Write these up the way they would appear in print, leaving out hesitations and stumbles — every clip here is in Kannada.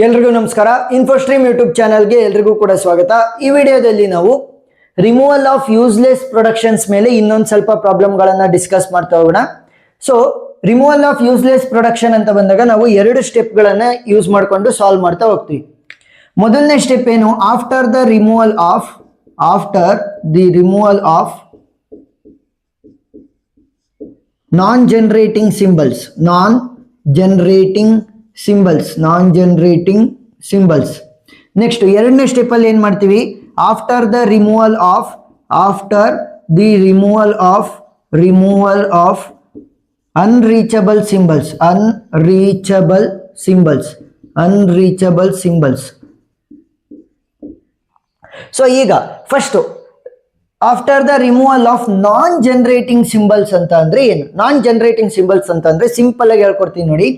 ಎಲ್ರಿಗೂ ನಮಸ್ಕಾರ. ಇನ್ಫೋಸ್ಟ್ರೀಮ್ ಯೂಟ್ಯೂಬ್ ಚಾನಲ್ಗೆ ಎಲ್ರಿಗೂ ಕೂಡ ಸ್ವಾಗತ. ಈ ವಿಡಿಯೋದಲ್ಲಿ ನಾವು ರಿಮೂವಲ್ ಆಫ್ ಯೂಸ್ಲೆಸ್ ಪ್ರೊಡಕ್ಷನ್ಸ್ ಮೇಲೆ ಇನ್ನೊಂದು ಸ್ವಲ್ಪ ಪ್ರಾಬ್ಲಮ್ಗಳನ್ನು ಡಿಸ್ಕಸ್ ಮಾಡ್ತಾ ಹೋಗೋಣ. So removal of useless production ಅಂತ ಬಂದಾಗ ನಾವು ಎರಡು ಸ್ಟೆಪ್ಗಳನ್ನು ಯೂಸ್ ಮಾಡಿಕೊಂಡು ಸಾಲ್ವ್ ಮಾಡ್ತಾ ಹೋಗ್ತೀವಿ. ಮೊದಲನೇ ಸ್ಟೆಪ್ ಏನು? After the removal of non generating symbols. Next ಎರಡನೇ ಸ್ಟೆಪ್ ಅಲ್ಲಿ ಏನ್ ಮಾಡ್ತೀವಿ? After the removal of unreachable symbols. So ಈಗ first after the removal of non generating symbols ಅಂತ ಅಂದ್ರೆ ಏನು? ನಾನ್ ಜನರೇಟಿಂಗ್ ಸಿಂಬಲ್ಸ್ ಅಂತ ಅಂದ್ರೆ ಸಿಂಪಲ್ ಆಗಿ ಹೇಳ್ಕೊಡ್ತೀನಿ ನೋಡಿ.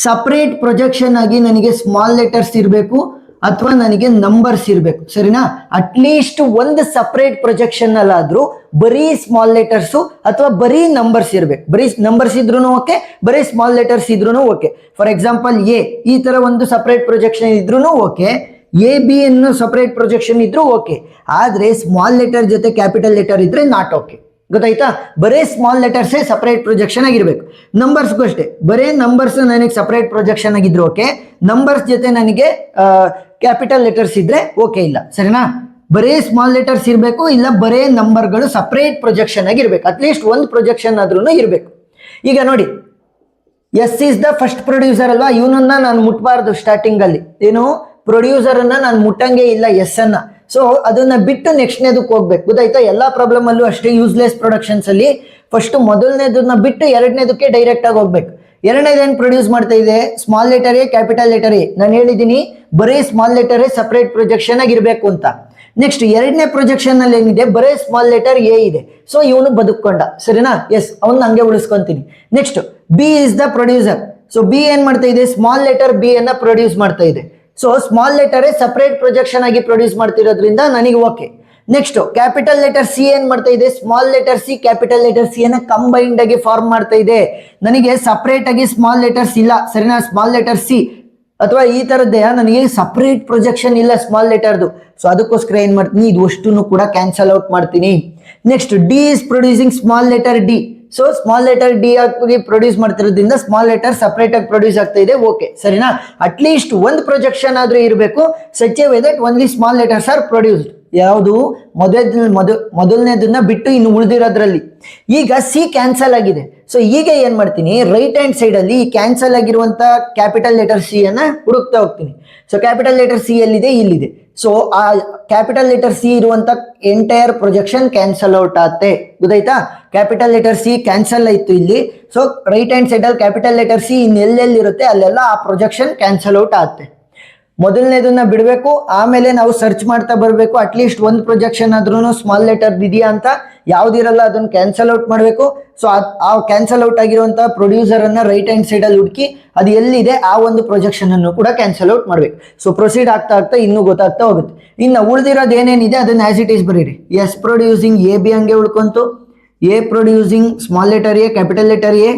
ಸಪರೇಟ್ ಪ್ರೊಜೆಕ್ಷನ್ ಆಗಿ ನನಗೆ ಸ್ಮಾಲ್ ಲೆಟರ್ಸ್ ಇರಬೇಕು ಅಥವಾ ನನಗೆ ನಂಬರ್ಸ್ ಇರಬೇಕು, ಸರಿನಾ? ಅಟ್ಲೀಸ್ಟ್ ಒಂದು ಸಪರೇಟ್ ಪ್ರೊಜೆಕ್ಷನ್ ಅಲ್ಲಾದ್ರೂ ಬರೀ ಸ್ಮಾಲ್ ಲೆಟರ್ಸ್ ಅಥವಾ ಬರೀ ನಂಬರ್ಸ್ ಇರಬೇಕು. ಬರೀ ನಂಬರ್ಸ್ ಇದ್ರೂ ಓಕೆ, ಬರೀ ಸ್ಮಾಲ್ ಲೆಟರ್ಸ್ ಇದ್ರೂ ಓಕೆ. ಫಾರ್ ಎಕ್ಸಾಂಪಲ್ ಈ ತರ ಒಂದು ಸಪರೇಟ್ ಪ್ರೊಜೆಕ್ಷನ್ ಇದ್ರೂ ಓಕೆ, AB ಅನ್ನೋ ಸಪರೇಟ್ ಪ್ರೊಜೆಕ್ಷನ್ ಇದ್ರೂ ಓಕೆ. ಆದ್ರೆ ಸ್ಮಾಲ್ ಲೆಟರ್ ಜೊತೆ ಕ್ಯಾಪಿಟಲ್ ಲೆಟರ್ ಇದ್ರೆ ನಾಟ್ ಓಕೆ. ಗೊತ್ತಾಯ್ತಾ? ಬರೇ ಸ್ಮಾಲ್ ಲೆಟರ್ಸೇ ಸಪರೇಟ್ ಪ್ರೊಜೆಕ್ಷನ್ ಆಗಿರ್ಬೇಕು. ನಂಬರ್ಸ್ಗೂ ಅಷ್ಟೇ, ಬರೇ ನಂಬರ್ಸ್ ನನಗೆ ಸಪರೇಟ್ ಪ್ರೊಜೆಕ್ಷನ್ ಆಗಿದ್ರು ಓಕೆ, ನಂಬರ್ಸ್ ಜೊತೆ ನನಗೆ ಕ್ಯಾಪಿಟಲ್ ಲೆಟರ್ಸ್ ಇದ್ರೆ ಓಕೆ ಇಲ್ಲ, ಸರಿನಾ? ಬರೇ ಸ್ಮಾಲ್ ಲೆಟರ್ಸ್ ಇರಬೇಕು, ಇಲ್ಲ ಬರೇ ನಂಬರ್ಗಳು ಸಪರೇಟ್ ಪ್ರೊಜೆಕ್ಷನ್ ಆಗಿರ್ಬೇಕು. ಅಟ್ಲೀಸ್ಟ್ ಒಂದು ಪ್ರೊಜೆಕ್ಷನ್ ಆದ್ರೂ ಇರಬೇಕು. ಈಗ ನೋಡಿ, S is the first producer ಅಲ್ವಾ, ಇವನನ್ನ ನಾನು ಮುಟ್ಬಾರ್ದು. ಸ್ಟಾರ್ಟಿಂಗ್ ಅಲ್ಲಿ ಏನು ಪ್ರೊಡ್ಯೂಸರ್ ಅನ್ನ ನಾನು ಮುಟ್ಟಂಗೆ ಇಲ್ಲ, ಎಸ್ ಅನ್ನ. ಸೊ ಅದನ್ನ ಬಿಟ್ಟು ನೆಕ್ಸ್ಟ್ನೇದಕ್ಕೆ ಹೋಗ್ಬೇಕು. ಗೊತ್ತಾಯ್ತಾ? ಎಲ್ಲಾ ಪ್ರಾಬ್ಲಮ್ ಅಲ್ಲೂ ಅಷ್ಟೇ. ಯೂಸ್ಲೆಸ್ ಪ್ರೊಡಕ್ಷನ್ಸ್ ಅಲ್ಲಿ ಫಸ್ಟ್ ಮೊದಲನೇದನ್ನ ಬಿಟ್ಟು ಎರಡನೇದಕ್ಕೆ ಡೈರೆಕ್ಟ್ ಆಗಿ ಹೋಗ್ಬೇಕು. ಎರಡನೇದೇನು ಪ್ರೊಡ್ಯೂಸ್ ಮಾಡ್ತಾ ಇದೆ? Small letter A, capital letter A. ನಾನು ಹೇಳಿದ್ದೀನಿ ಬರೀ small letter A separate projection ಆಗಿರ್ಬೇಕು ಅಂತ. ನೆಕ್ಸ್ಟ್ ಎರಡನೇ ಪ್ರೊಜೆಕ್ಷನ್ ಅಲ್ಲಿ ಏನಿದೆ? ಬರೇ ಸ್ಮಾಲ್ ಲೆಟರ್ ಎ ಇದೆ. ಸೊ ಇವನು ಬದುಕೊಂಡ, ಸರಿನಾ? ಎಸ್, ಅವನ್ನ ಹಂಗೆ ಉಳಿಸ್ಕೊಂತೀನಿ. Next B is the producer. So B ಏನ್ ಮಾಡ್ತಾ ಇದೆ? ಸ್ಮಾಲ್ ಲೆಟರ್ ಬಿ ಅನ್ನ ಪ್ರೊಡ್ಯೂಸ್ ಮಾಡ್ತಾ ಇದೆ. So small letter separate projection ಆಗಿ ಪ್ರೊಡ್ಯೂಸ್ ಮಾಡ್ತಿರೋದ್ರಿಂದ ನನಗೆ okay. Next capital letter C ಏನ್ ಮಾಡ್ತಾ ಇದೆ? Small letter C capital letter C ಅನ್ನ ಕಂಬೈನ್ಡ್ ಆಗಿ ಫಾರ್ಮ್ ಮಾಡ್ತಾ ಇದೆ. ನನಗೆ ಸಪರೇಟ್ ಆಗಿ ಸ್ಮಾಲ್ ಲೆಟರ್ಸ್ ಇಲ್ಲ, ಸರಿನಾ? ಸ್ಮಾಲ್ ಲೆಟರ್ ಸಿ ಅಥವಾ ಈ ತರದ್ದೇ ನನಗೆ ಸಪರೇಟ್ ಪ್ರೊಜೆಕ್ಷನ್ ಇಲ್ಲ ಸ್ಮಾಲ್ ಲೆಟರ್ದು. ಸೊ ಅದಕ್ಕೋಸ್ಕರ ಏನ್ ಮಾಡ್ತೀನಿ? ಇದು ಅಷ್ಟನ್ನು ಕೂಡ ಕ್ಯಾನ್ಸಲ್ ಔಟ್ ಮಾಡ್ತೀನಿ. Next D is producing small letter D. So small letter D ಆಗಿ ಪ್ರೊಡ್ಯೂಸ್ ಮಾಡ್ತಿರೋದ್ರಿಂದ ಸ್ಮಾಲ್ ಲೆಟರ್ ಸಪರೇಟ್ ಆಗಿ ಪ್ರೊಡ್ಯೂಸ್ ಆಗ್ತಾ ಇದೆ, ಓಕೆ, ಸರಿನಾ? ಅಟ್ಲೀಸ್ಟ್ ಒಂದು ಪ್ರೊಜೆಕ್ಷನ್ ಆದ್ರೂ ಇರಬೇಕು, such a way that only small letters are produced. ಯಾವುದು? ಮೊದಲನೇದನ್ನ ಬಿಟ್ಟು ಇನ್ನು ಉಳಿದಿರೋದ್ರಲ್ಲಿ. ಈಗ ಸಿ ಕ್ಯಾನ್ಸಲ್ ಆಗಿದೆ. ಸೊ ಈಗ ಏನ್ ಮಾಡ್ತೀನಿ? ರೈಟ್ ಹ್ಯಾಂಡ್ ಸೈಡ್ ಅಲ್ಲಿ ಕ್ಯಾನ್ಸಲ್ ಆಗಿರುವಂತ ಕ್ಯಾಪಿಟಲ್ ಲೆಟರ್ ಸಿ ಅನ್ನ ಹುಡುಕ್ತಾ ಹೋಗ್ತೀನಿ. ಸೊ ಕ್ಯಾಪಿಟಲ್ ಲೆಟರ್ ಸಿ ಎಲ್ಲಿದೆ? ಇಲ್ಲಿದೆ. ಸೊ ಆ ಕ್ಯಾಪಿಟಲ್ ಲೆಟರ್ ಸಿ ಇರುವಂತ ಎಂಟೈರ್ ಪ್ರೊಜೆಕ್ಷನ್ ಕ್ಯಾನ್ಸಲ್ ಔಟ್ ಆಗುತ್ತೆ. ಗೊತ್ತಾಯ್ತಾ? ಕ್ಯಾಪಿಟಲ್ ಲೆಟರ್ ಸಿ ಕ್ಯಾನ್ಸಲ್ ಆಯ್ತು ಇಲ್ಲಿ. ಸೊ ರೈಟ್ ಹ್ಯಾಂಡ್ ಸೈಡ್ ಅಲ್ಲಿ ಕ್ಯಾಪಿಟಲ್ ಲೆಟರ್ ಸಿ ಇನ್ನೆಲ್ಲೆಲ್ಲಿರುತ್ತೆ ಅಲ್ಲೆಲ್ಲ ಆ ಪ್ರೊಜೆಕ್ಷನ್ ಕ್ಯಾನ್ಸಲ್ ಔಟ್ ಆಗುತ್ತೆ. ಮೊದಲನೇದನ್ನ ಬಿಡಬೇಕು, ಆಮೇಲೆ ನಾವು ಸರ್ಚ್ ಮಾಡ್ತಾ ಬರಬೇಕು. ಅಟ್ಲೀಸ್ಟ್ ಒಂದು ಪ್ರೊಜೆಕ್ಷನ್ ಆದ್ರೂ ಸ್ಮಾಲ್ ಲೆಟರ್ ಇದೆಯಾ ಅಂತ. ಯಾವ್ದಿರಲ್ಲ ಅದನ್ನ ಕ್ಯಾನ್ಸಲ್ ಔಟ್ ಮಾಡಬೇಕು. ಸೊ ಆ ಕ್ಯಾನ್ಸಲ್ ಔಟ್ ಆಗಿರುವಂತ ಪ್ರೊಡ್ಯೂಸರ್ ಅನ್ನ ರೈಟ್ ಹ್ಯಾಂಡ್ ಸೈಡ್ ಅಲ್ಲಿ ಹುಡುಕಿ ಅದು ಎಲ್ಲಿದೆ ಆ ಒಂದು ಪ್ರೊಜೆಕ್ಷನ್ ಅನ್ನು ಕೂಡ ಕ್ಯಾನ್ಸಲ್ ಔಟ್ ಮಾಡ್ಬೇಕು. ಸೊ ಪ್ರೊಸೀಡ್ ಆಗ್ತಾ ಇನ್ನೂ ಗೊತ್ತಾಗ್ತಾ ಹೋಗುತ್ತೆ. ಇನ್ನು ಉಳಿದಿರೋದು ಏನೇನಿದೆ ಅದನ್ನ ಆಸ್ ಇಟ್ ಈಸ್ ಬರೀರಿ. ಎಸ್ ಪ್ರೊಡ್ಯೂಸಿಂಗ್ ಎ ಬಿ ಹಂಗೆ ಉಳ್ಕೊಂತು, A producing small letter A capital letter A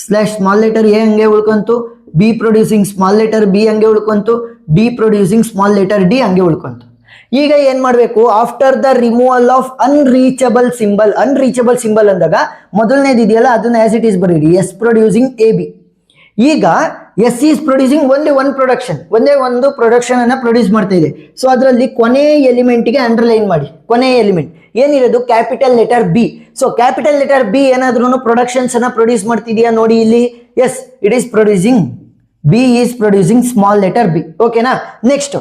slash small letter A ಹಂಗೆ ಉಳ್ಕೊಂತು, B producing small letter B ಹಂಗೆ ಉಳ್ಕೊಂತು, D producing small letter D ಹಂಗೆ ಉಳ್ಕೊಂತು. ಈಗ ಏನ್ ಮಾಡ್ಬೇಕು? After the removal of unreachable symbol ಅಂದಾಗ ಮೊದಲನೇದು ಇದೆಯಲ್ಲ ಅದನ್ನ ಆಸ್ ಇಟ್ ಈಸ್ ಬರೀರಿ. S producing A B. ಈಗ ಎಸ್ ಈಸ್ ಪ್ರೊಡ್ಯೂಸಿಂಗ್ ಒಂದೇ ಒಂದು ಪ್ರೊಡಕ್ಷನ್ ಅನ್ನ ಪ್ರೊಡ್ಯೂಸ್ ಮಾಡ್ತಾ ಇದೆ. ಸೊ ಅದರಲ್ಲಿ ಕೊನೆ ಎಲಿಮೆಂಟ್ಗೆ ಅಂಡರ್ಲೈನ್ ಮಾಡಿ. ಕೊನೆ ಎಲಿಮೆಂಟ್ ಏನಿರೋದು? Capital letter B. So capital letter B ಏನಾದ್ರೂ ಪ್ರೊಡಕ್ಷನ್ಸ್ ಅನ್ನ ಪ್ರೊಡ್ಯೂಸ್ ಮಾಡ್ತಿದ್ಯಾ ನೋಡಿ ಇಲ್ಲಿ. Yes, it is producing, B is producing small letter B, ಓಕೆನಾ? ನೆಕ್ಸ್ಟ್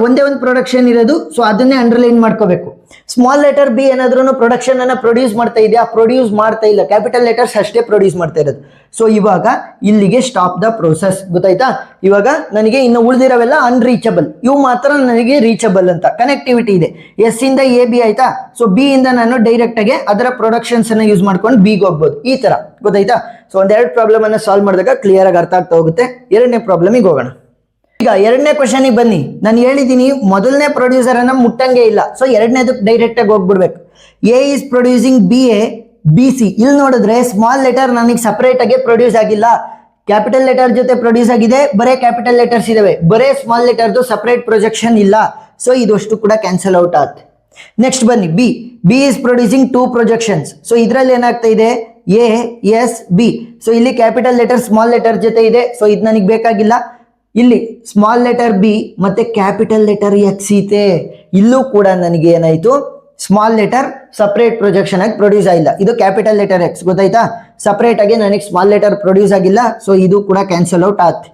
ಒಂದೇ ಒಂದು ಪ್ರೊಡಕ್ಷನ್ ಇರೋದು, ಸೊ ಅದನ್ನೇ ಅಂಡರ್ಲೈನ್ ಮಾಡ್ಕೋಬೇಕು. ಸ್ಮಾಲ್ ಲೆಟರ್ ಬಿ ಏನಾದ್ರೂ ಪ್ರೊಡಕ್ಷನ್ ಅನ್ನ ಪ್ರೊಡ್ಯೂಸ್ ಮಾಡ್ತಾ ಇದೆಯಾ? ಪ್ರೊಡ್ಯೂಸ್ ಮಾಡ್ತಾ ಇಲ್ಲ, ಕ್ಯಾಪಿಟಲ್ ಲೆಟರ್ಸ್ ಅಷ್ಟೇ ಪ್ರೊಡ್ಯೂಸ್ ಮಾಡ್ತಾ ಇರೋದು. ಸೊ ಇವಾಗ ಇಲ್ಲಿಗೆ ಸ್ಟಾಪ್ ದ ಪ್ರೋಸೆಸ್. ಗೊತ್ತಾಯ್ತಾ? ಇವಾಗ ನನಗೆ ಇನ್ನು ಉಳಿದಿರೋವೆಲ್ಲ ಅನ್ರೀಚಬಲ್, ಇವು ಮಾತ್ರ ನನಗೆ ರೀಚಬಲ್ ಅಂತ ಕನೆಕ್ಟಿವಿಟಿ ಇದೆ. ಎಸ್ ಇಂದ ಎ ಬಿ ಆಯ್ತಾ? ಸೊ ಬಿ ಇಂದ ನಾನು ಡೈರೆಕ್ಟ್ ಆಗಿ ಅದರ ಪ್ರೊಡಕ್ಷನ್ಸ್ ಅನ್ನ ಯೂಸ್ ಮಾಡ್ಕೊಂಡು ಬಿಗೆ ಹೋಗ್ಬೋದು, ಈ ತರ. ಗೊತ್ತಾಯ್ತಾ? ಸೊ ಒಂದೆರಡು ಪ್ರಾಬ್ಲಮ್ ಅನ್ನ ಸಾಲ್ವ್ ಮಾಡಿದಾಗ ಕ್ಲಿಯರ್ ಆಗಿ ಅರ್ಥ ಆಗ್ತಾ ಹೋಗುತ್ತೆ. ಎರಡನೇ ಪ್ರಾಬ್ಲಮಿಗೆ ಹೋಗೋಣ. ಈಗ ಎರಡನೇ ಕ್ವಶನಿಗೆ ಬನ್ನಿ. ನಾನು ಹೇಳಿದ್ದೀನಿ ಮೊದಲನೇ ಪ್ರೊಡ್ಯೂಸರ್ ಅನ್ನ ಮುಟ್ಟಂಗೆ ಇಲ್ಲ. ಸೊ ಎರಡನೇದಕ್ಕೆ ಡೈರೆಕ್ಟ್ ಆಗಿ ಹೋಗ್ಬಿಡ್ಬೇಕು. A is producing B A B C. ಇಲ್ಲಿ ನೋಡಿದ್ರೆ ಸ್ಮಾಲ್ ಲೆಟರ್ ನನಗೆ ಸಪರೇಟ್ ಆಗಿ ಪ್ರೊಡ್ಯೂಸ್ ಆಗಿಲ್ಲ, ಕ್ಯಾಪಿಟಲ್ ಲೆಟರ್ ಜೊತೆ ಪ್ರೊಡ್ಯೂಸ್ ಆಗಿದೆ, ಬರೇ ಕ್ಯಾಪಿಟಲ್ ಲೆಟರ್ಸ್ ಇದಾವೆ, ಬರೇ ಸ್ಮಾಲ್ ಲೆಟರ್ದು ಸಪರೇಟ್ ಪ್ರೊಜೆಕ್ಷನ್ ಇಲ್ಲ. ಸೊ ಇದಷ್ಟು ಕೂಡ ಕ್ಯಾನ್ಸಲ್ ಔಟ್ ಆಗುತ್ತೆ. ನೆಕ್ಸ್ಟ್ ಬನ್ನಿ B is producing 2 projections. So ಇದರಲ್ಲಿ ಏನಾಗ್ತಾ ಇದೆ ಎ ಎಸ್ ಬಿ. ಸೊ ಇಲ್ಲಿ ಕ್ಯಾಪಿಟಲ್ ಲೆಟರ್ ಸ್ಮಾಲ್ ಲೆಟರ್ ಜೊತೆ ಇದೆ, ಸೊ ಇದು ನನಗೆ ಬೇಕಾಗಿಲ್ಲ. ಇಲ್ಲಿ ಸ್ಮಾಲ್ ಲೆಟರ್ ಬಿ ಮತ್ತೆ ಕ್ಯಾಪಿಟಲ್ ಲೆಟರ್ ಎಕ್ಸ್ ಇದೆ, ಇಲ್ಲೂ ಕೂಡ ನನಗೆ ಏನಾಯ್ತು ಸ್ಮಾಲ್ ಲೆಟರ್ ಸಪರೇಟ್ ಪ್ರೊಜೆಕ್ಷನ್ ಆಗಿ ಪ್ರೊಡ್ಯೂಸ್ ಆಗಿಲ್ಲ. ಇದು ಕ್ಯಾಪಿಟಲ್ ಲೆಟರ್ ಎಕ್ಸ್ ಗೊತ್ತಾಯ್ತಾ, ಸಪರೇಟ್ ಆಗಿ ನನಗೆ ಸ್ಮಾಲ್ ಲೆಟರ್ ಪ್ರೊಡ್ಯೂಸ್ ಆಗಿಲ್ಲ. ಸೊ ಇದು ಕೂಡ ಕ್ಯಾನ್ಸಲ್ ಔಟ್ ಆಗುತ್ತೆ.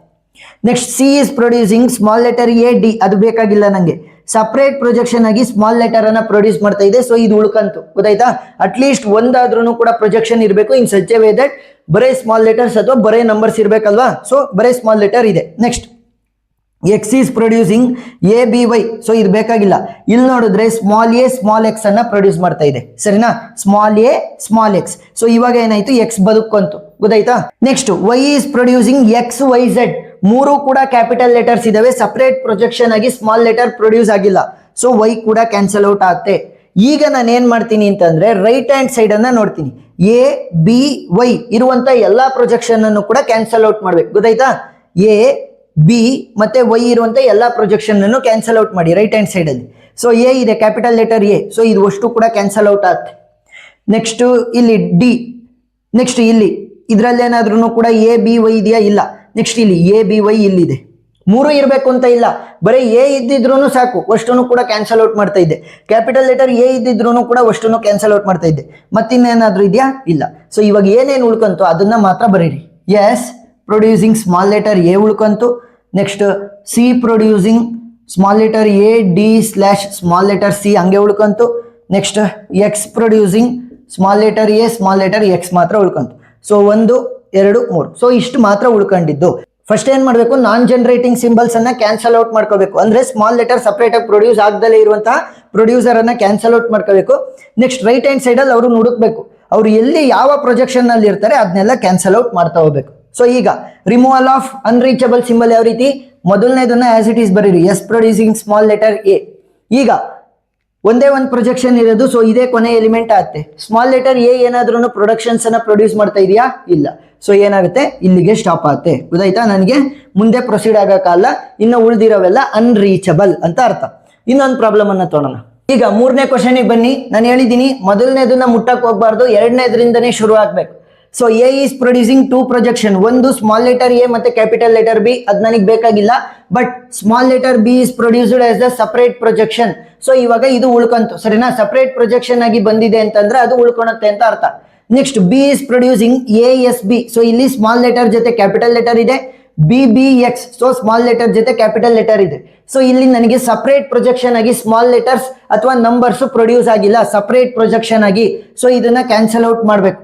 Next C is producing small letter A D, ಅದು ಬೇಕಾಗಿಲ್ಲ ನನಗೆ, ಸಪರೇಟ್ ಪ್ರೊಜೆಕ್ಷನ್ ಆಗಿ ಸ್ಮಾಲ್ ಲೆಟರ್ ಅನ್ನ ಪ್ರೊಡ್ಯೂಸ್ ಮಾಡ್ತಾ ಇದೆ. ಸೊ ಇದು ಉಳ್ಕಂತು ಗೊತ್ತಾಯ್ತಾ. ಅಟ್ಲೀಸ್ಟ್ ಒಂದಾದ್ರೂ ಕೂಡ ಪ್ರೊಜೆಕ್ಷನ್ ಇರಬೇಕು in such a way that ಬರೇ ಸ್ಮಾಲ್ ಲೆಟರ್ಸ್ ಅಥವಾ ಬರೇ ನಂಬರ್ಸ್ ಇರಬೇಕಲ್ವಾ. ಸೊ ಬರೇ ಸ್ಮಾಲ್ ಲೆಟರ್ ಇದೆ. Next X is producing A B Y. So ಇದು ಬೇಕಾಗಿಲ್ಲ. ಇಲ್ಲಿ ನೋಡಿದ್ರೆ ಸ್ಮಾಲ್ ಎ ಸ್ಮಾಲ್ ಎಕ್ಸ್ ಅನ್ನ ಪ್ರೊಡ್ಯೂಸ್ ಮಾಡ್ತಾ ಇದೆ, ಸರಿನಾ, small A small X. So ಇವಾಗ ಏನಾಯ್ತು ಎಕ್ಸ್ ಬದುಕೊಂತು ಗೊತ್ತಾಯ್ತಾ. Next Y is producing X Y Z. ಮೂರು ಕೂಡ ಕ್ಯಾಪಿಟಲ್ ಲೆಟರ್ಸ್ ಇದಾವೆ, ಸಪರೇಟ್ ಪ್ರೊಜೆಕ್ಷನ್ ಆಗಿ ಸ್ಮಾಲ್ ಲೆಟರ್ ಪ್ರೊಡ್ಯೂಸ್ ಆಗಿಲ್ಲ. ಸೊ ವೈ ಕೂಡ ಕ್ಯಾನ್ಸಲ್ ಔಟ್ ಆಗುತ್ತೆ. ಈಗ ನಾನು ಏನ್ ಮಾಡ್ತೀನಿ ಅಂತಂದ್ರೆ ರೈಟ್ ಹ್ಯಾಂಡ್ ಸೈಡ್ ಅನ್ನ ನೋಡ್ತೀನಿ, ಎ ಬಿ ವೈ ಇರುವಂತ ಎಲ್ಲಾ ಪ್ರೊಜೆಕ್ಷನ್ ಅನ್ನು ಕೂಡ ಕ್ಯಾನ್ಸಲ್ ಔಟ್ ಮಾಡ್ಬೇಕು ಗೊತ್ತಾಯ್ತಾ. ಎ ಬಿ ಮತ್ತೆ ವೈ ಇರುವಂತ ಎಲ್ಲಾ ಪ್ರೊಜೆಕ್ಷನ್ ಅನ್ನು ಕ್ಯಾನ್ಸಲ್ ಔಟ್ ಮಾಡಿ ರೈಟ್ ಹ್ಯಾಂಡ್ ಸೈಡ್ ಅಲ್ಲಿ. ಸೊ ಎ ಇದೆ ಕ್ಯಾಪಿಟಲ್ ಲೆಟರ್ ಎ, ಸೊ ಇದು ಅಷ್ಟು ಕೂಡ ಕ್ಯಾನ್ಸಲ್ ಔಟ್ ಆಗುತ್ತೆ. ನೆಕ್ಸ್ಟ್ ಇಲ್ಲಿ ಡಿ. ನೆಕ್ಸ್ಟ್ ಇಲ್ಲಿ ಇದ್ರಲ್ಲಿ ಏನಾದ್ರೂ ಕೂಡ ಎ ಬಿ ವೈ ಇದೆಯಾ, ಇಲ್ಲ. ನೆಕ್ಸ್ಟ್ ಇಲ್ಲಿ ಎ ಬಿ ವೈ ಇಲ್ಲಿದೆ, ಮೂರು ಇರಬೇಕು ಅಂತ ಇಲ್ಲ, ಬರೀ ಎ ಇದ್ದಿದ್ರು ಸಾಕು, ಅಷ್ಟನ್ನು ಕೂಡ ಕ್ಯಾನ್ಸಲ್ ಔಟ್ ಮಾಡ್ತಾ ಇದ್ದೆ. ಕ್ಯಾಪಿಟಲ್ ಲೆಟರ್ ಎ ಇದ್ದಿದ್ರು ಕೂಡ ಅಷ್ಟನ್ನು ಕ್ಯಾನ್ಸಲ್ ಔಟ್ ಮಾಡ್ತಾ ಇದ್ದೆ. ಮತ್ತಿನ್ನೇನಾದ್ರೂ ಇದೆಯಾ, ಇಲ್ಲ. ಸೊ ಇವಾಗ ಏನೇನು ಉಳ್ಕಂತು ಅದನ್ನ ಮಾತ್ರ ಬರೀರಿ. S producing small letter A ಉಳ್ಕಂತು. Next C producing small letter A D slash small letter C ಹಂಗೆ ಉಳ್ಕಂತು. Next X producing small letter A small letter X ಮಾತ್ರ ಉಳ್ಕಂತು. ಸೊ 1 2 3. ಸೊ ಇಷ್ಟು ಮಾತ್ರ ಉಳ್ಕೊಂಡಿದ್ದು. ಫಸ್ಟ್ ಏನ್ ಮಾಡಬೇಕು, ನಾನ್ ಜನರೇಟಿಂಗ್ ಸಿಂಬಲ್ಸ್ ಅನ್ನ ಕ್ಯಾನ್ಸಲ್ ಔಟ್ ಮಾಡ್ಕೋಬೇಕು. ಅಂದ್ರೆ ಸ್ಮಾಲ್ ಲೆಟರ್ ಸಪರೇಟ್ ಆಗಿ ಪ್ರೊಡ್ಯೂಸ್ ಆಗದಲ್ಲೇ ಇರುವಂತಹ ಪ್ರೊಡ್ಯೂಸರ್ ಅನ್ನ ಕ್ಯಾನ್ಸಲ್ ಔಟ್ ಮಾಡ್ಕೋಬೇಕು. ನೆಕ್ಸ್ಟ್ ರೈಟ್ ಹ್ಯಾಂಡ್ ಸೈಡ್ ಅಲ್ಲಿ ಅವರು ಹುಡುಕ್ಬೇಕು, ಅವ್ರು ಎಲ್ಲಿ ಯಾವ ಪ್ರೊಜೆಕ್ಷನ್ ಅಲ್ಲಿ ಇರ್ತಾರೆ ಅದನ್ನೆಲ್ಲ ಕ್ಯಾನ್ಸಲ್ ಔಟ್ ಮಾಡ್ತಾ ಹೋಗ್ಬೇಕು. ಸೊ ಈಗ ರಿಮೂವಲ್ ಆಫ್ ಅನ್ರೀಚಬಲ್ ಸಿಂಬಲ್ ಯಾವ ರೀತಿ, ಮೊದಲನೇದನ್ನ ಆಸ್ ಇಟ್ ಈಸ್ ಬರೀರಿ, S producing small letter A. ಈಗ ಒಂದೇ ಒಂದು ಪ್ರೊಜೆಕ್ಷನ್ ಇರೋದು, ಸೊ ಇದೇ ಕೊನೆ ಎಲಿಮೆಂಟ್ ಆಗುತ್ತೆ. ಸ್ಮಾಲ್ ಲೆಟರ್ ಎ ಏನಾದ್ರೂ ಪ್ರೊಡಕ್ಷನ್ಸ್ ಅನ್ನ ಪ್ರೊಡ್ಯೂಸ್ ಮಾಡ್ತಾ ಇದೆಯಾ, ಇಲ್ಲ. ಸೊ ಏನಾಗುತ್ತೆ ಇಲ್ಲಿಗೆ ಸ್ಟಾಪ್ ಆಗುತ್ತೆ ಗೊತ್ತಾಯ್ತಾ. ನನಗೆ ಮುಂದೆ ಪ್ರೊಸೀಡ್ ಆಗಕ್ಕಲ್ಲ, ಇನ್ನು ಉಳಿದಿರೋವೆಲ್ಲ ಅನ್ರೀಚಬಲ್ ಅಂತ ಅರ್ಥ. ಇನ್ನೊಂದು ಪ್ರಾಬ್ಲಮ್ ಅನ್ನ ತಗೊಳ್ಳೋಣ. ಈಗ 3ನೇ ಕ್ವಶನ್ ಬನ್ನಿ. ನಾನು ಹೇಳಿದ್ದೀನಿ ಮೊದಲನೇದನ್ನ ಮುಟ್ಟಕ್ ಹೋಗ್ಬಾರ್ದು, 2ನೇದ್ರಿಂದನೇ ಶುರು ಆಗ್ಬೇಕು. So A is producing 2 projection, ಒಂದು ಸ್ಮಾಲ್ ಲೆಟರ್ ಎ ಮತ್ತೆ ಕ್ಯಾಪಿಟಲ್ ಲೆಟರ್ ಬಿ, ಅದ್ ನನಗೆ ಬೇಕಾಗಿಲ್ಲ. But small letter B is produced as a separate projection. So ಇವಾಗ ಇದು ಉಳ್ಕಂತು ಸರಿನಾ, ಸಪರೇಟ್ ಪ್ರೊಜೆಕ್ಷನ್ ಆಗಿ ಬಂದಿದೆ ಅಂತಂದ್ರೆ ಅದು ಉಳ್ಕೊಳುತ್ತೆ ಅಂತ ಅರ್ಥ. Next B is producing A S B. So ಇಲ್ಲಿ ಸ್ಮಾಲ್ ಲೆಟರ್ ಜೊತೆ ಕ್ಯಾಪಿಟಲ್ ಲೆಟರ್ ಇದೆ, B B X. So small letter ಜೊತೆ ಕ್ಯಾಪಿಟಲ್ ಲೆಟರ್ ಇದೆ. ಸೊ ಇಲ್ಲಿ ನನಗೆ ಸಪರೇಟ್ ಪ್ರೊಜೆಕ್ಷನ್ ಆಗಿ ಸ್ಮಾಲ್ ಲೆಟರ್ಸ್ ಅಥವಾ ನಂಬರ್ಸ್ ಪ್ರೊಡ್ಯೂಸ್ ಆಗಿಲ್ಲ, ಸಪರೇಟ್ ಪ್ರೊಜೆಕ್ಷನ್ ಆಗಿ. ಸೊ ಇದನ್ನ ಕ್ಯಾನ್ಸಲ್ ಔಟ್ ಮಾಡ್ಬೇಕು.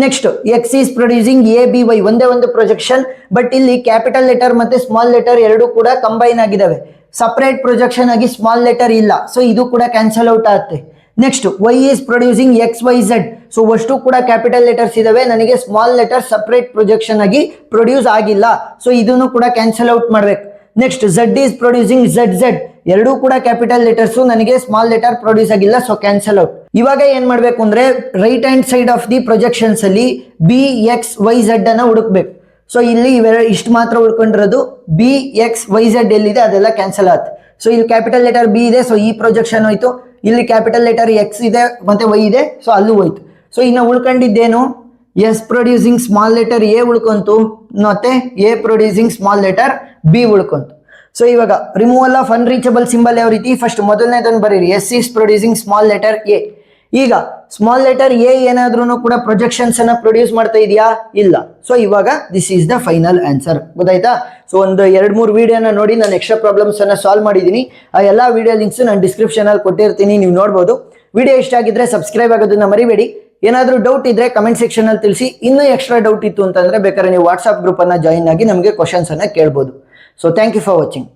Next X is producing A B Y, ಒಂದೇ ಒಂದು ಪ್ರೊಜೆಕ್ಷನ್, ಬಟ್ ಇಲ್ಲಿ ಕ್ಯಾಪಿಟಲ್ ಲೆಟರ್ ಮತ್ತೆ ಸ್ಮಾಲ್ ಲೆಟರ್ ಎರಡು ಕೂಡ ಕಂಬೈನ್ ಆಗಿದಾವೆ, ಸಪರೇಟ್ ಪ್ರೊಜೆಕ್ಷನ್ ಆಗಿ ಸ್ಮಾಲ್ ಲೆಟರ್ ಇಲ್ಲ. ಸೊ ಇದು ಕೂಡ ಕ್ಯಾನ್ಸಲ್ ಔಟ್ ಆಗುತ್ತೆ. Next Y is producing X Y Z. So ಅಷ್ಟು ಕೂಡ ಕ್ಯಾಪಿಟಲ್ ಲೆಟರ್ಸ್ ಇದಾವೆ, ನನಗೆ ಸ್ಮಾಲ್ ಲೆಟರ್ ಸಪರೇಟ್ ಪ್ರೊಜೆಕ್ಷನ್ ಆಗಿ ಪ್ರೊಡ್ಯೂಸ್ ಆಗಿಲ್ಲ. ಸೊ ಇದನ್ನು ಕೂಡ ಕ್ಯಾನ್ಸಲ್ ಔಟ್ ಮಾಡ್ಬೇಕು. Next Z is producing Z Z, ಎರಡೂ ಕೂಡ ಕ್ಯಾಪಿಟಲ್ ಲೆಟರ್ಸ್, ನನಗೆ ಸ್ಮಾಲ್ ಲೆಟರ್ ಪ್ರೊಡ್ಯೂಸ್ ಆಗಿಲ್ಲ. So cancel out. ಇವಾಗ ಏನ್ ಮಾಡ್ಬೇಕು ಅಂದ್ರೆ right hand side of the projections ಅಲ್ಲಿ ಬಿ ಎಕ್ಸ್ ವೈ ಝೆಡ್ ಅನ್ನ ಹುಡುಕ್ಬೇಕು. ಸೊ ಇಲ್ಲಿ ಇಷ್ಟು ಮಾತ್ರ ಉಳ್ಕೊಂಡಿರೋದು, ಬಿ ಎಕ್ಸ್ ವೈ ಝೆಡ್ ಎಲ್ಲಿದೆ ಅದೆಲ್ಲ ಕ್ಯಾನ್ಸಲ್ ಆಗುತ್ತೆ. ಸೊ ಇಲ್ಲಿ ಕ್ಯಾಪಿಟಲ್ ಲೆಟರ್ ಬಿ ಇದೆ, ಸೊ ಈ ಪ್ರೊಜೆಕ್ಷನ್ ಹೋಯ್ತು. ಇಲ್ಲಿ ಕ್ಯಾಪಿಟಲ್ ಲೆಟರ್ ಎಕ್ಸ್ ಇದೆ ಮತ್ತೆ ವೈ ಇದೆ, ಸೊ ಅಲ್ಲೂ ಹೋಯ್ತು. ಸೊ ಇನ್ನು ಉಳ್ಕೊಂಡಿದ್ದೇನು, S producing small letter A ಉಳ್ಕೊಂತು ಮತ್ತೆ A producing small letter B ಉಳ್ಕೊಂತು. ಸೊ ಇವಾಗ ರಿಮೂವಲ್ ಆಫ್ ಅನ್ರೀಚಬಲ್ ಸಿಂಬಲ್ ಯಾವ ರೀತಿ, ಫಸ್ಟ್ ಮೊದಲನೇದನ್ನು ಬರೀರಿ, S is producing small letter A. ಈಗ ಸ್ಮಾಲ್ ಲೆಟರ್ ಎ ಏನಾದ್ರೂ ಕೂಡ ಪ್ರೊಜೆಕ್ಷನ್ಸ್ ಅನ್ನ ಪ್ರೊಡ್ಯೂಸ್ ಮಾಡ್ತಾ ಇದೆಯಾ, ಇಲ್ಲ. ಸೊ ಇವಾಗ this is the final answer ಗೊತ್ತಾಯ್ತಾ. ಸೊ ಒಂದು 2-3 ವಿಡಿಯೋನ ನೋಡಿ ನಾನು ಎಕ್ಸ್ಟ್ರಾ ಪ್ರಾಬ್ಲಮ್ಸ್ ಅನ್ನ ಸಾಲ್ವ್ ಮಾಡಿದ್ದೀನಿ. ಆ ಎಲ್ಲಾ ವಿಡಿಯೋ ಲಿಂಕ್ಸ್ ನಾನು ಡಿಸ್ಕ್ರಿಪ್ಷನ್ ಅಲ್ಲಿ ಕೊಟ್ಟಿರ್ತೀನಿ, ನೀವು ನೋಡ್ಬೋದು. ವಿಡಿಯೋ ಇಷ್ಟ ಆಗಿದ್ರೆ ಸಬ್ಸ್ಕ್ರೈಬ್ ಆಗೋದನ್ನ ಮರಿಬೇಡಿ. ಏನಾದ್ರೂ ಡೌಟ್ ಇದ್ರೆ ಕಮೆಂಟ್ ಸೆಕ್ಷನ್ ಅಲ್ಲಿ ತಿಳಿಸಿ. ಇನ್ನೂ ಎಕ್ಸ್ಟ್ರಾ ಡೌಟ್ ಇತ್ತು ಅಂತಂದ್ರೆ ಬೇಕಾದ್ರೆ ನೀವು ವಾಟ್ಸ್ಆಪ್ ಗ್ರೂಪ್ ಅನ್ನ ಜಾಯಿನ್ ಆಗಿ ನಮಗೆ ಕ್ವಶನ್ಸ್ ಅನ್ನ ಕೇಳ್ಬೋದು. So thank you for watching.